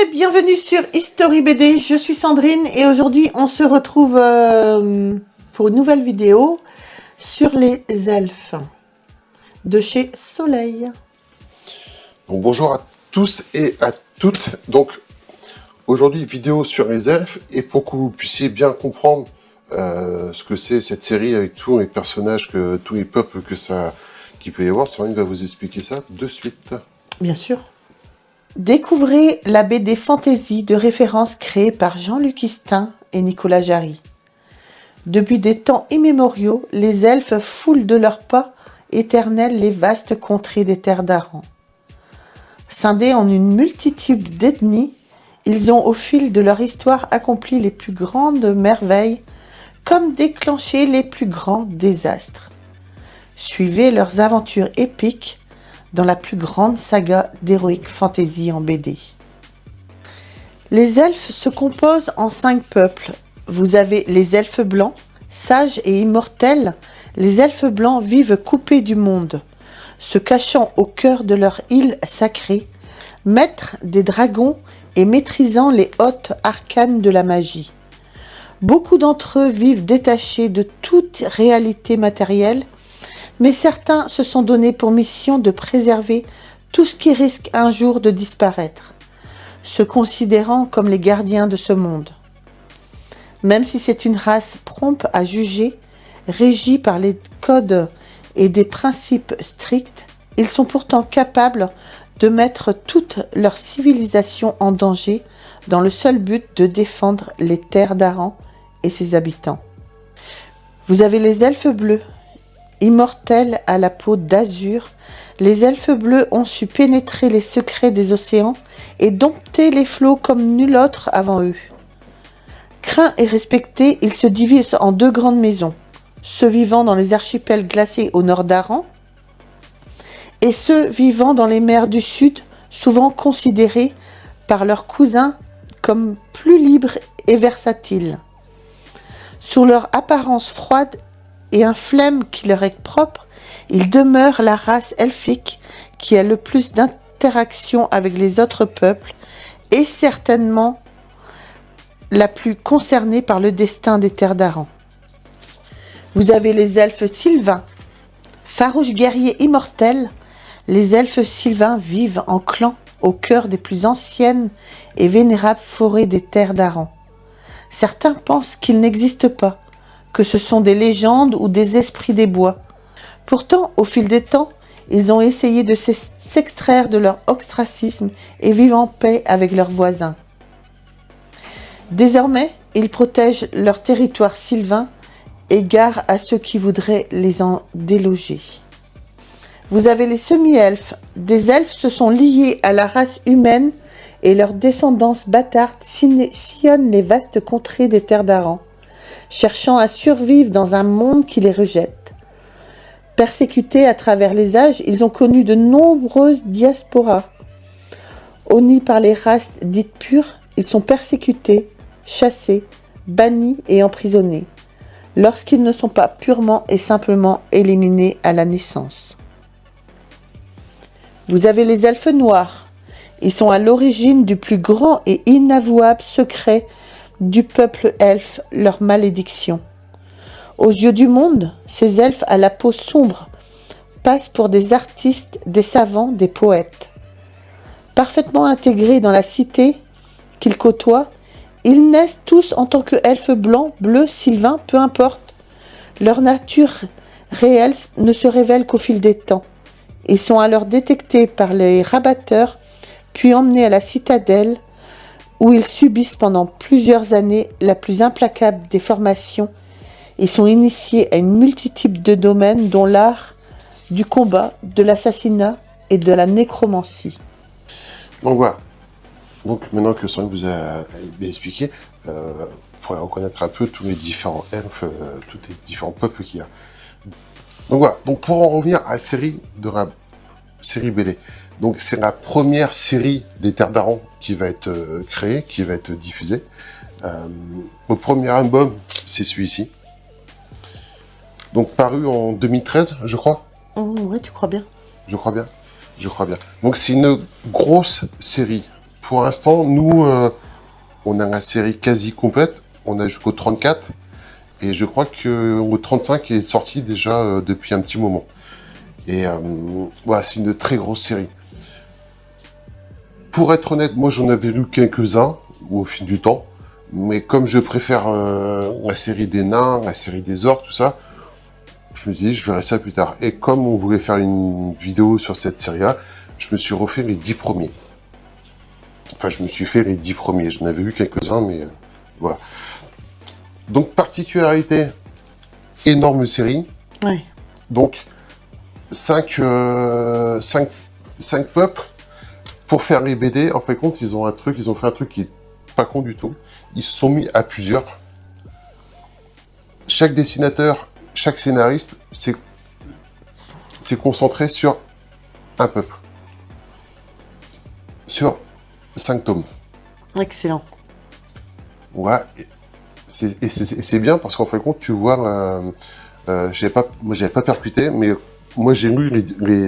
et bienvenue sur History BD, je suis Sandrine et aujourd'hui on se retrouve pour une nouvelle vidéo sur les elfes de chez Soleil. Donc, bonjour à tous et à toutes. Donc aujourd'hui vidéo sur les elfes et pour que vous puissiez bien comprendre ce que c'est cette série avec tous les personnages, tous les peuples qu'il peut y avoir, Sandrine va vous expliquer ça de suite. Bien sûr. Découvrez la BD fantasy de référence créée par Jean-Luc Istin et Nicolas Jarry. Depuis des temps immémoriaux, les elfes foulent de leurs pas éternels les vastes contrées des terres d'Aran. Scindés en une multitude d'ethnies, ils ont au fil de leur histoire accompli les plus grandes merveilles, comme déclenché les plus grands désastres. Suivez leurs aventures épiques dans la plus grande saga d'heroic fantasy en BD. Les elfes se composent en 5 peuples. Vous avez les elfes blancs, sages et immortels. Les elfes blancs vivent coupés du monde, se cachant au cœur de leur île sacrée, maîtres des dragons et maîtrisant les hautes arcanes de la magie. Beaucoup d'entre eux vivent détachés de toute réalité matérielle, mais certains se sont donnés pour mission de préserver tout ce qui risque un jour de disparaître, se considérant comme les gardiens de ce monde. Même si c'est une race prompte à juger, régie par les codes et des principes stricts, ils sont pourtant capables de mettre toute leur civilisation en danger dans le seul but de défendre les terres d'Aran et ses habitants. Vous avez les elfes bleus. Immortels à la peau d'azur, les elfes bleus ont su pénétrer les secrets des océans et dompter les flots comme nul autre avant eux. Craints et respectés, ils se divisent en 2 grandes maisons, ceux vivant dans les archipels glacés au nord d'Aran et ceux vivant dans les mers du sud, souvent considérés par leurs cousins comme plus libres et versatiles. Sous leur apparence froide et un flemme qui leur est propre, ils demeurent la race elfique qui a le plus d'interaction avec les autres peuples et certainement la plus concernée par le destin des terres d'Aran. Vous avez les elfes sylvains, farouches guerriers immortels. Les elfes sylvains vivent en clan au cœur des plus anciennes et vénérables forêts des terres d'Aran. Certains pensent qu'ils n'existent pas, que ce sont des légendes ou des esprits des bois. Pourtant, au fil des temps, ils ont essayé de s'extraire de leur ostracisme et vivent en paix avec leurs voisins. Désormais, ils protègent leur territoire sylvain et gare à ceux qui voudraient les en déloger. Vous avez les semi-elfes. Des elfes se sont liés à la race humaine et leur descendance bâtarde sillonne les vastes contrées des terres d'Aran, cherchant à survivre dans un monde qui les rejette. Persécutés à travers les âges, ils ont connu de nombreuses diasporas. Honnis par les races dites pures, ils sont persécutés, chassés, bannis et emprisonnés, lorsqu'ils ne sont pas purement et simplement éliminés à la naissance. Vous avez les elfes noirs. Ils sont à l'origine du plus grand et inavouable secret du peuple elfe, leur malédiction. Aux yeux du monde, ces elfes à la peau sombre passent pour des artistes, des savants, des poètes. Parfaitement intégrés dans la cité qu'ils côtoient, ils naissent tous en tant que elfes blancs, bleus, sylvains, peu importe. Leur nature réelle ne se révèle qu'au fil des temps. Ils sont alors détectés par les rabatteurs, puis emmenés à la citadelle, où ils subissent pendant plusieurs années la plus implacable des formations. Ils sont initiés à une multitude de domaines, dont l'art du combat, de l'assassinat et de la nécromancie. Donc voilà. Donc maintenant que Sandrine vous a bien expliqué, vous pourrez reconnaître un peu tous les différents elfes, tous les différents peuples qu'il y a. Donc voilà. Donc pour en revenir à la série BD. Donc c'est la première série des Terres d'Aran qui va être créée, qui va être diffusée. Le premier album, c'est celui-ci. Donc paru en 2013, je crois. Ouais, tu crois bien. Je crois bien. Donc c'est une grosse série pour l'instant, nous, on a la série quasi complète. On a jusqu'au 34. Et je crois que le 35 est sorti déjà depuis un petit moment. Et voilà, c'est une très grosse série. Pour être honnête, moi j'en avais lu quelques-uns au fil du temps. Mais comme je préfère la série des nains, la série des orques, tout ça, je me dis je verrai ça plus tard. Et comme on voulait faire une vidéo sur cette série-là, je me suis refait les 10 premiers. Enfin, je me suis fait les 10 premiers. J'en avais lu quelques-uns, mais voilà. Donc, particularité, énorme série. Ouais. Donc, 5 peuples pour faire les BD. En fait, compte, ils ont fait un truc qui est pas con du tout. Ils se sont mis à plusieurs. Chaque dessinateur, chaque scénariste s'est concentré sur un peuple. Sur 5 tomes. Excellent. Ouais. C'est bien parce qu'en fin de compte, tu vois, j'avais pas percuté, mais moi j'ai lu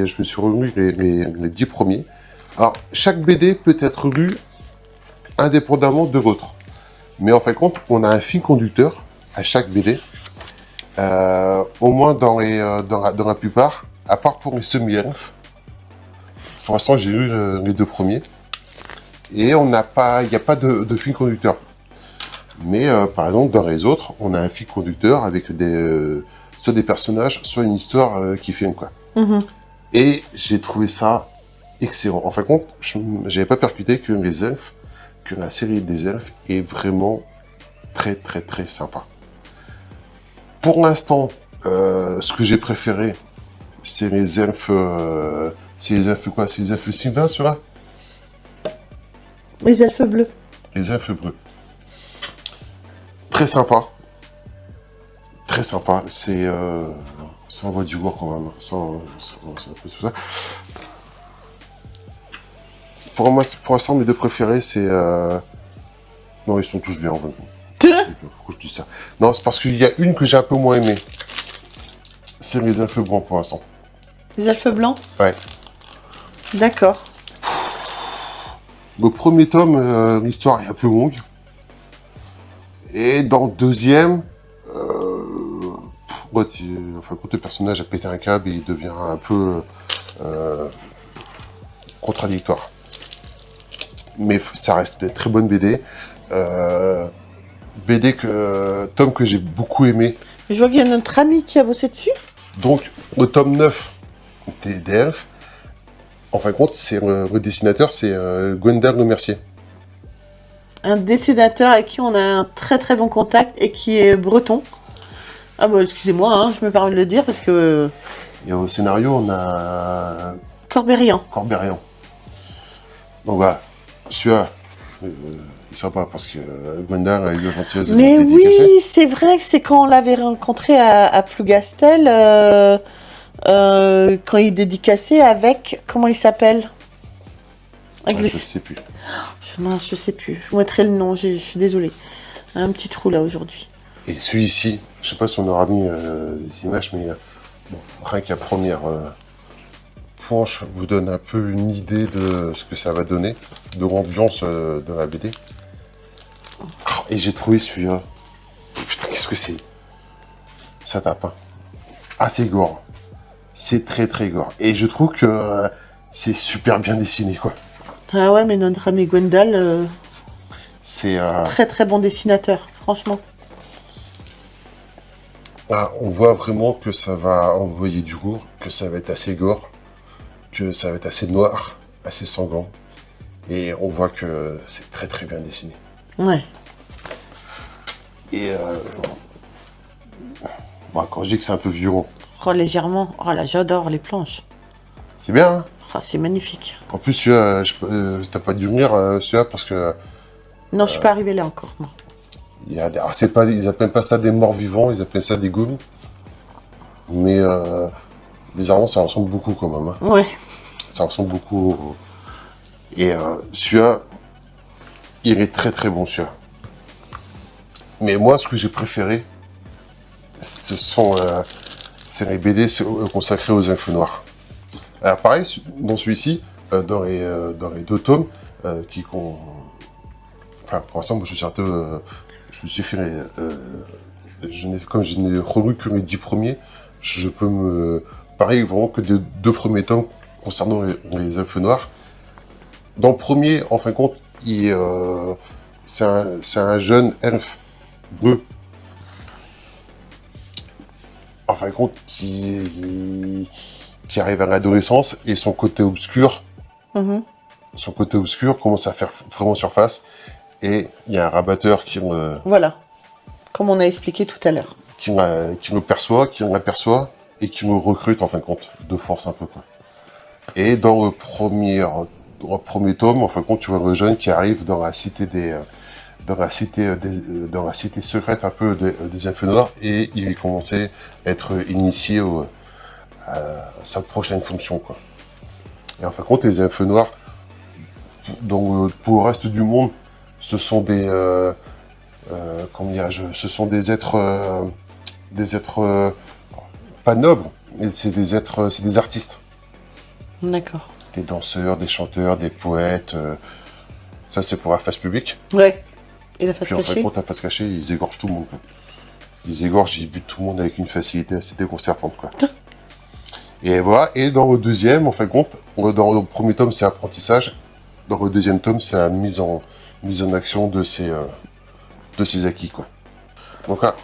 je me suis relu les 10 premiers. Alors, chaque BD peut être lu indépendamment de l'autre. Mais en fin de compte, on a un fil conducteur à chaque BD. Au moins dans la plupart, à part pour les semi-elfes. Pour l'instant, j'ai lu les 2 premiers. Et il n'y a pas de fil conducteur. Mais par exemple, dans les autres, on a un fil conducteur avec soit des personnages, soit une histoire qui filme, quoi. Et j'ai trouvé ça excellent. En fin de compte, j'avais pas percuté que la série des elfes est vraiment très très très sympa. Pour l'instant, ce que j'ai préféré, c'est les elfes. C'est les elfes quoi? C'est les elfes sylvains, ceux-là? Les elfes bleus. Les elfes bleus. Très sympa. Très sympa. C'est ça envoie du lourd quand même. C'est un peu tout ça. Pour moi, pour l'instant, mes 2 préférés, c'est... Non, ils sont tous bien, en fait. Pourquoi je dis ça? Non, c'est parce qu'il y a une que j'ai un peu moins aimée. C'est les elfes blancs, pour l'instant. Les elfes blancs? Ouais. D'accord. Le premier tome, l'histoire est un peu longue. Et dans le deuxième, quand le personnage a pété un câble, il devient un peu contradictoire. Mais ça reste des très bonnes BD. Tome que j'ai beaucoup aimé. Je vois qu'il y a notre ami qui a bossé dessus. Donc, le tome 9 des elfes, en fin de compte, le dessinateur, c'est Gwendal Le Mercier. Un dessinateur avec qui on a un très très bon contact et qui est breton. Ah bah excusez-moi, hein, je me permets de le dire parce que... Et au scénario, on a... Corbérian. Donc voilà, celui-là, il est sympa parce que Gwendal a eu la gentillesse de Mais le dédicacer. oui, c'est vrai que c'est quand on l'avait rencontré à Plougastel, quand il dédicaçait avec... Comment il s'appelle? Ouais, je sais plus. Mince, je sais plus. Je vous mettrai le nom, je suis désolée. Un petit trou là aujourd'hui. Et celui-ci, je sais pas si on aura mis des images, mais bon, rien que la première planche vous donne un peu une idée de ce que ça va donner, de l'ambiance de la BD. Oh, et j'ai trouvé celui-là. Putain, qu'est-ce que c'est? Ça tape, hein. Ah, c'est gore. C'est très très gore. Et je trouve que c'est super bien dessiné, quoi. Ah ouais, mais notre ami Gwendal, c'est très très bon dessinateur, franchement. Ah, on voit vraiment que ça va envoyer du lourd, que ça va être assez gore, que ça va être assez noir, assez sanglant. Et on voit que c'est très très bien dessiné. Ouais. Et bon, quand je dis que c'est un peu violent, Oh, légèrement. Oh là, j'adore les planches. c'est bien, hein. Oh, c'est magnifique. En plus, celui-là, t'as pas dû venir celui-là parce que Non, je suis pas arrivée là encore. Non. il y a alors, ils appellent pas ça des morts vivants, ils appellent ça des ghouls. Mais bizarrement, ça ressemble beaucoup quand même, hein. Ouais. Ça ressemble beaucoup. Et celui-là, il est très très bon, celui-là. Mais moi, ce que j'ai préféré, c'est les BD consacrés aux elfes noirs. Alors pareil, dans celui-ci, dans les 2 tomes, Enfin, pour l'instant, moi, je suis un peu... je me suis fait... comme je n'ai relu que les 10 premiers, je peux me... Pareil, vraiment que des 2 premiers tomes concernant les elfes noirs. Dans le premier, en fin de compte, c'est un jeune elfe bleu. En fin de compte, qui arrive à l'adolescence et son côté obscur commence à faire vraiment surface. Et il y a un rabatteur Voilà, comme on a expliqué tout à l'heure. qui l'aperçoit et qui le recrute en fin de compte, de force un peu quoi. Et dans le premier tome, en fin de compte, tu vois le jeune qui arrive dans la cité dans la cité secrète un peu des elfes noirs, et il est commencé à être initié à sa prochaine fonction quoi. Et en fin de compte, les elfes noirs, pour le reste du monde, ce sont des ce sont des êtres pas nobles, mais c'est des artistes. D'accord. Des danseurs, des chanteurs, des poètes. Ça, c'est pour la face publique. Ouais. Et la face Puis en fin de cachée? compte, la face cachée, ils égorgent tout le monde, quoi. Ils égorgent, ils butent tout le monde avec une facilité assez déconcertante, quoi. Et voilà. Et dans le deuxième, en fin de compte, dans le premier tome, c'est apprentissage. Dans le deuxième tome, c'est la mise en action de ces acquis, quoi. Donc là,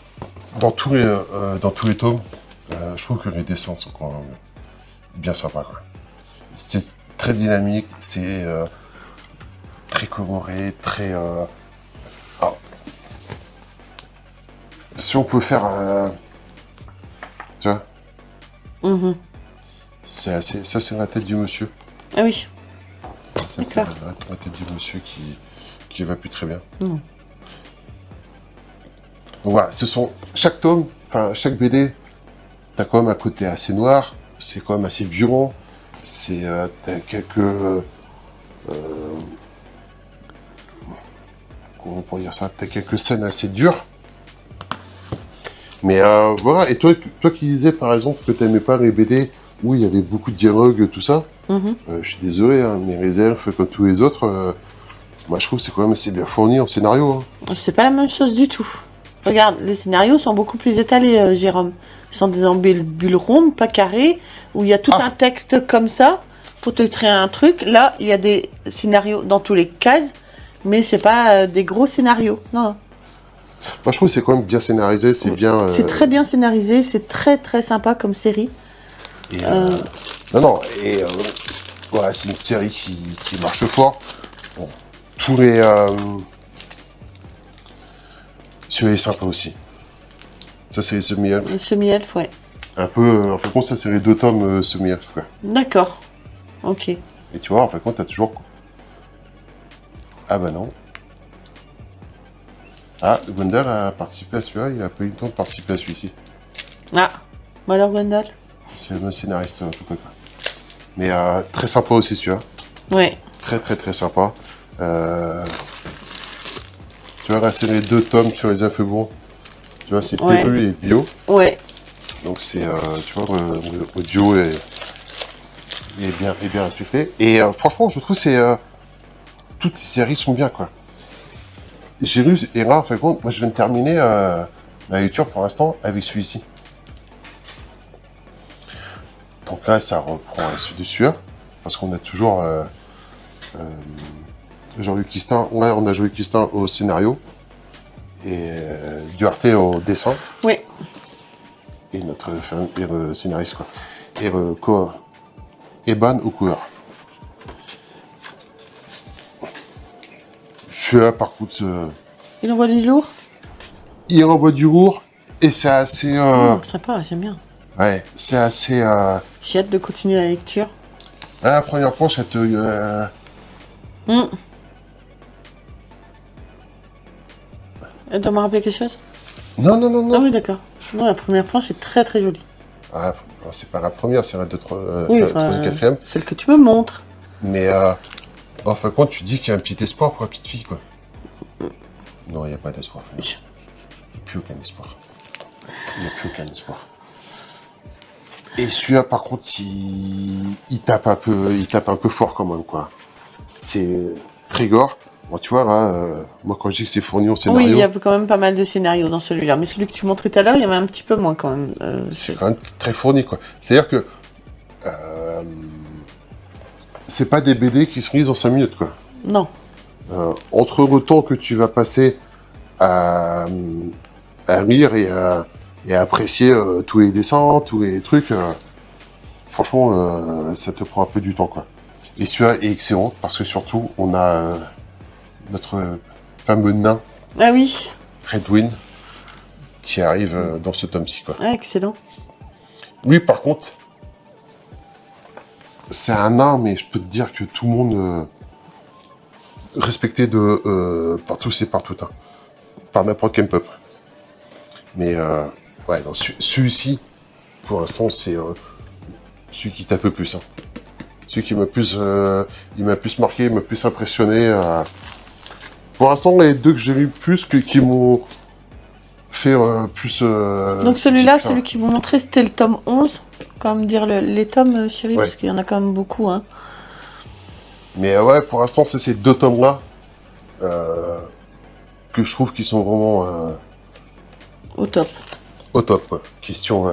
dans tous les tomes, je trouve que les dessins sont quand même bien sympas, quoi. C'est très dynamique, c'est très coloré, très... Alors, si on peut faire... tu vois, c'est assez... Ça, c'est la tête du monsieur. Ah oui. Ça, c'est la tête du monsieur qui va plus très bien. Donc voilà, ce sont... Chaque tome, enfin, chaque BD, t'as quand même un côté assez noir, c'est quand même assez violent, c'est... t'as quelques... comment on pourrait dire ça? T'as quelques scènes assez dures. Mais voilà, et toi qui disais par exemple que t'aimais pas les BD où il y avait beaucoup de dialogues, tout ça, je suis désolé, hein, mais les elfes, comme tous les autres, moi je trouve que c'est quand même assez bien fourni en scénario. Hein. C'est pas la même chose du tout. Regarde, les scénarios sont beaucoup plus étalés, Jérôme. Ils sont des bulles rondes, pas carrées, où il y a tout un texte comme ça pour te créer un truc. Là, il y a des scénarios dans tous les cases, mais c'est pas des gros scénarios. Non. Moi je trouve que c'est quand même bien scénarisé, c'est bien... C'est très bien scénarisé, c'est très très sympa comme série. Et, non, et voilà, c'est une série qui marche fort. Bon, tous les... celui-là est sympa aussi. Ça, c'est les semi-elfes. Le semi-elfe, ouais. Un peu... en fin de compte, ça, c'est les 2 tomes semi-elfes, quoi. D'accord. Ok. Et tu vois, en fin de compte, t'as toujours... Ah bah non. Ah, Gwendal a participé à celui-là, il a pas eu le temps de participer à celui-ci. Ah, bah alors Gwendal. C'est le même scénariste, en tout cas. Mais très sympa aussi, celui-là. Ouais. Très, très, très sympa. Tu vois, là, c'est les 2 tomes sur les elfes bons. Tu vois, c'est Perru et Bio. Ouais. Donc, c'est, tu vois, le duo est bien respecté. Et franchement, je trouve que toutes les séries sont bien, quoi. J'ai lu, et là, en fin de compte, moi, je viens de terminer ma lecture pour l'instant avec celui-ci. Donc là, ça reprend la suite de celui-là, parce qu'on a toujours Jean-Luc Quistin. Ouais, on a Jean-Luc Quistin au scénario et Duarte au dessin. Oui. Et le scénariste, quoi. Et le Eban au couleur. Celui-là, par contre... Il envoie du lourd? Il envoie du lourd, et c'est assez... Sympa, j'aime bien. Ouais, c'est assez... J'ai hâte de continuer la lecture. La première planche, elle te... Elle doit me rappeler quelque chose? Non. Ah oui, d'accord. Non, la première planche est très très jolie. Ah, c'est pas la première, c'est la Oui, quatrième. Celle que tu me montres. Mais en fin de compte, tu dis qu'il y a un petit espoir pour la petite fille, quoi. Non, il n'y a pas d'espoir. Il n'y a plus aucun espoir. Il n'y a plus aucun espoir. Et celui-là, par contre, il tape un peu fort quand même, quoi. C'est... très gore. Bon, tu vois, là, moi, quand je dis que c'est fourni en scénario... Oui, il y a quand même pas mal de scénarios dans celui-là. Mais celui que tu montrais tout à l'heure, il y avait un petit peu moins quand même. c'est quand même très fourni, quoi. C'est-à-dire que... c'est pas des BD qui se lisent en 5 minutes, quoi. Non. Entre le temps que tu vas passer à lire et à apprécier tous les dessins, tous les trucs, franchement, ça te prend un peu du temps, quoi. Et celui-là est excellent, parce que surtout, on a notre fameux nain, Ah oui. Redwin, qui arrive dans ce tome-ci, quoi. Ah, excellent. Lui, par contre, c'est un nain, mais je peux te dire que tout le monde respecté par tous et par tout, hein. Par n'importe quel peuple. Mais ouais, celui-ci, pour l'instant, c'est celui qui tape le plus. Hein. Celui qui m'a plus, il m'a plus marqué, m'a plus impressionné. Pour l'instant, les deux que j'ai lu plus, qui m'ont fait plus... Donc celui-là, celui qui vous montrait, c'était le tome 11. Quand même dire les tomes, chérie, ouais. parce qu'il y en a quand même beaucoup. Hein. Mais ouais, pour l'instant, c'est ces deux tomes-là que je trouve qu'ils sont vraiment... au top. Au top, quoi. Question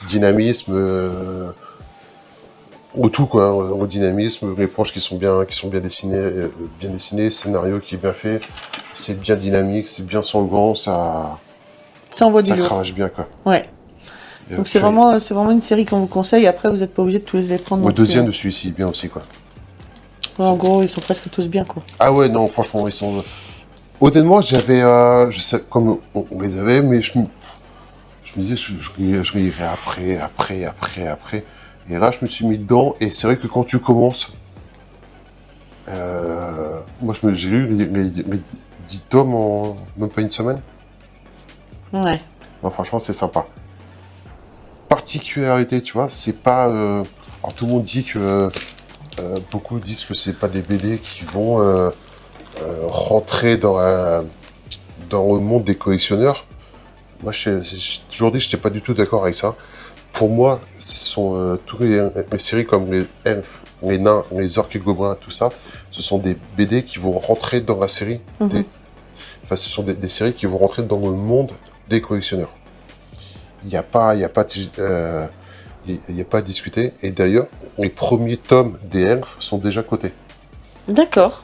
dynamisme... au tout, quoi. Au dynamisme, les planches qui sont bien dessinées, scénario qui est bien fait, c'est bien dynamique, c'est bien sanglant, ça envoie du lourd. Ça cravache bien, quoi. Ouais. Donc c'est vraiment une série qu'on vous conseille. Après, vous n'êtes pas obligé de tous les prendre. Le deuxième de celui-ci est bien aussi, quoi. Ouais, en gros, ils sont presque tous bien, quoi. Ah ouais, non, franchement, ils sont... Honnêtement, j'avais... je sais, comme on les avait, mais je me disais, je lirai après. Et là, je me suis mis dedans, et c'est vrai que quand tu commences... moi, j'ai lu les 10 tomes en même pas une semaine. Ouais. Non, franchement, c'est sympa. Particularité, tu vois, c'est pas... alors, tout le monde dit que... beaucoup disent que c'est pas des BD qui vont rentrer dans le monde des collectionneurs. Moi, j'ai toujours dit que je n'étais pas du tout d'accord avec ça. Pour moi, ce sont toutes les séries comme les elfes, les nains, les orques et gobelins, tout ça, ce sont des BD qui vont rentrer dans la série. Enfin, ce sont des séries qui vont rentrer dans le monde des collectionneurs. Il n'y a pas à discuter. Et d'ailleurs, les premiers tomes des elfes sont déjà cotés. D'accord.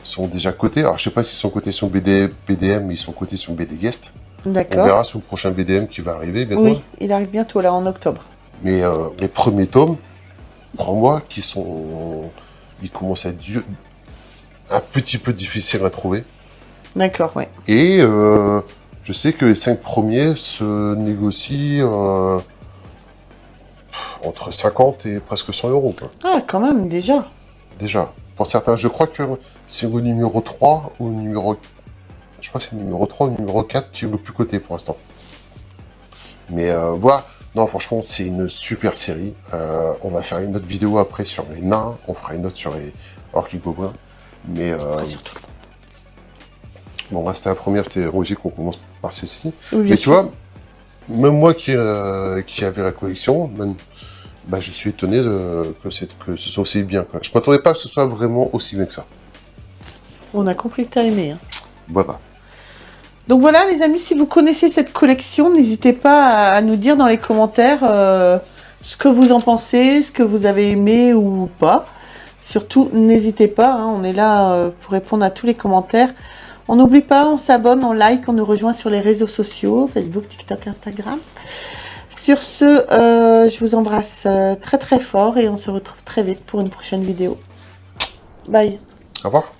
Ils sont déjà cotés. Alors, je sais pas s'ils sont cotés sur BDM, mais ils sont cotés sur BD Guest. D'accord. On verra sur le prochain BDM qui va arriver bientôt. Oui, il arrive bientôt, là, en octobre. Mais les premiers tomes, crois-moi, ils commencent à être un petit peu difficiles à trouver. D'accord, ouais. Et je sais que les 5 premiers se négocient entre 50 et presque 100 €. Quoi. Ah, quand même, déjà. Déjà. Pour certains, je crois que c'est le numéro 3 ou le numéro... Je crois que c'est le numéro 3 ou le numéro 4 qui est le plus coté pour l'instant. Mais voilà. Non, franchement, c'est une super série. On va faire une autre vidéo après sur les nains. On fera une autre sur les orques et gobelins. Mais... surtout. Bon, là, c'était la première, c'était logique qu'on commence par celle-ci. Oui, mais tu vois, même moi qui avait la collection, bah, je suis étonné que ce soit aussi bien. Quoi. Je ne m'attendais pas que ce soit vraiment aussi bien que ça. On a compris que tu as aimé. Hein. Voilà. Donc voilà, les amis, si vous connaissez cette collection, n'hésitez pas à nous dire dans les commentaires ce que vous en pensez, ce que vous avez aimé ou pas. Surtout, n'hésitez pas, hein, on est là pour répondre à tous les commentaires. On n'oublie pas, on s'abonne, on like, on nous rejoint sur les réseaux sociaux, Facebook, TikTok, Instagram. Sur ce, je vous embrasse très très fort et on se retrouve très vite pour une prochaine vidéo. Bye. Au revoir.